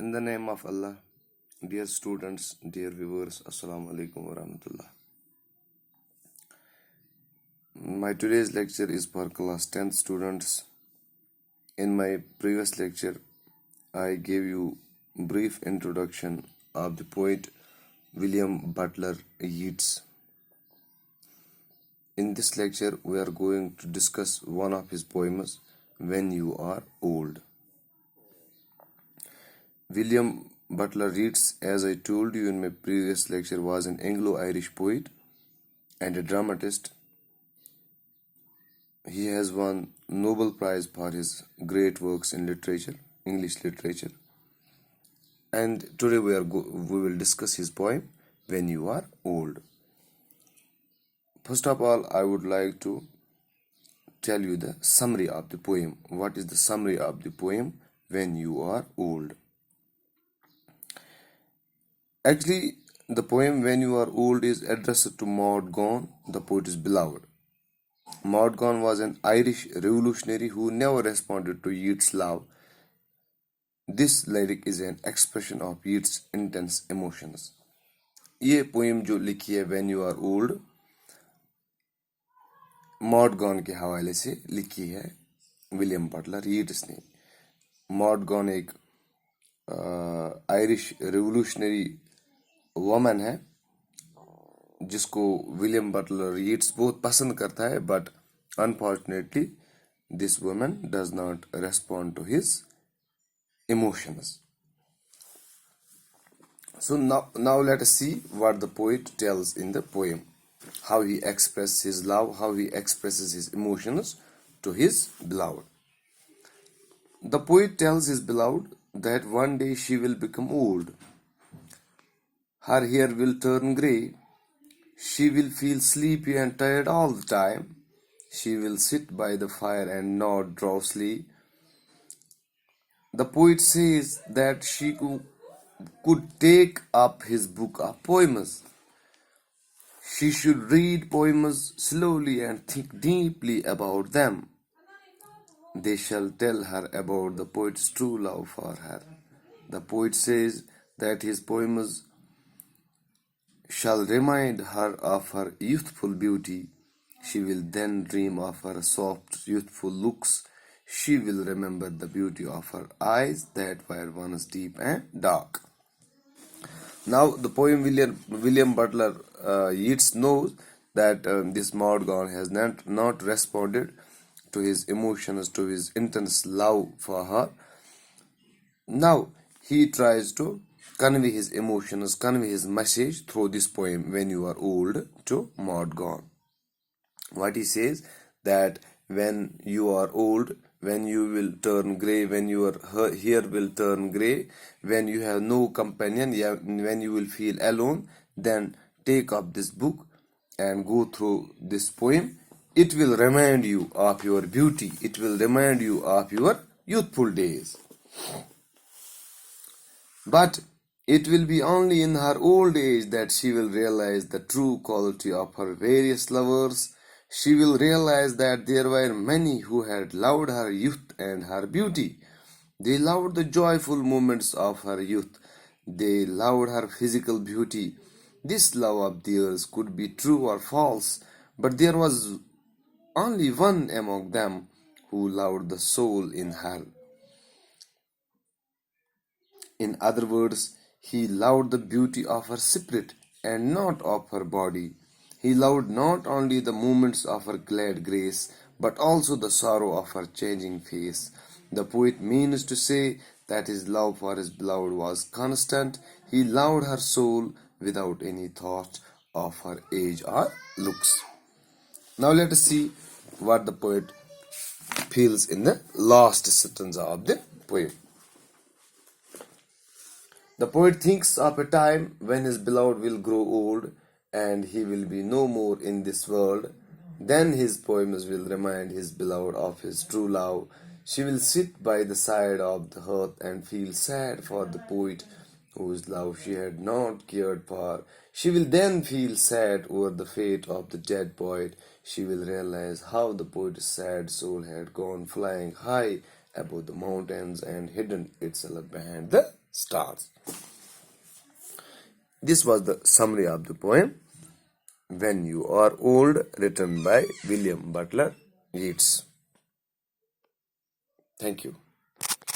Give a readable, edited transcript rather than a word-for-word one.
In the name of Allah, dear students, dear viewers, Assalamu alaikum wa rahmatullah. My today's lecture is for class 10th students. In my previous lecture, I gave you brief introduction of the poet William Butler Yeats. In this lecture, we are going to discuss one of his poems, When You Are Old. William Butler Yeats, as I told you in my previous lecture, was an Anglo-Irish poet and a dramatist. He has won Nobel Prize for his great works in literature, English literature. And today we will discuss his poem, When You Are Old. First of all, I would like to tell you the summary of the poem. What is the summary of the poem, When You Are Old? Actually, the poem When You Are Old is addressed to Maud Gonne, the poet's beloved. Maud Gonne was an Irish revolutionary who never responded to Yeats' love. This lyric is an expression of Yeats' intense emotions. ये poem जो लिखी है When You Are Old, Maud Gonne के हवाले से लिखी है William Butler Yeats ने. मॉड गॉन एक आयरिश रेवोल्यूशनरी वुमन है जिसको विलियम बटलर यीट्स बहुत पसंद करता है, but unfortunately this woman does not respond to his emotions. So now let us see what the poet tells in the poem, how he expresses his love, how he expresses his emotions to his beloved. The poet tells his beloved that one day she will become old. Her hair will turn grey. She will feel sleepy and tired all the time. She will sit by the fire and nod drowsily. The poet says that she could take up his book of poems. She should read poems slowly and think deeply about them. They shall tell her about the poet's true love for her. The poet says that his poems shall remind her of her youthful beauty. She will then dream of her soft, youthful looks. She will remember the beauty of her eyes that were once deep and dark. Now, the poem William Butler Yeats knows that this Maud Gonne has not responded to his emotions, to his intense love for her. Now, he tries to convey his emotions, convey his message through this poem, When You Are Old, to Maud Gonne. What he says, that when you are old, when you will turn grey, when your hair will turn grey, when you have no companion, when you will feel alone, then take up this book and go through this poem. It will remind you of your beauty. It will remind you of your youthful days. But it will be only in her old age that she will realize the true quality of her various lovers. She will realize that there were many who had loved her youth and her beauty. They loved the joyful moments of her youth. They loved her physical beauty. This love of theirs could be true or false, but there was only one among them who loved the soul in her. In other words, he loved the beauty of her spirit and not of her body. He loved not only the moments of her glad grace, but also the sorrow of her changing face. The poet means to say that his love for his beloved was constant. He loved her soul without any thought of her age or looks. Now let us see what the poet feels in the last sentence of the poem. The poet thinks of a time when his beloved will grow old and he will be no more in this world. Then his poems will remind his beloved of his true love. She will sit by the side of the hearth and feel sad for the poet whose love she had not cared for. She will then feel sad over the fate of the dead poet. She will realize how the poet's sad soul had gone flying high above the mountains and hidden itself behind the stars. This was the summary of the poem When You Are Old, written by William Butler Yeats. Thank you.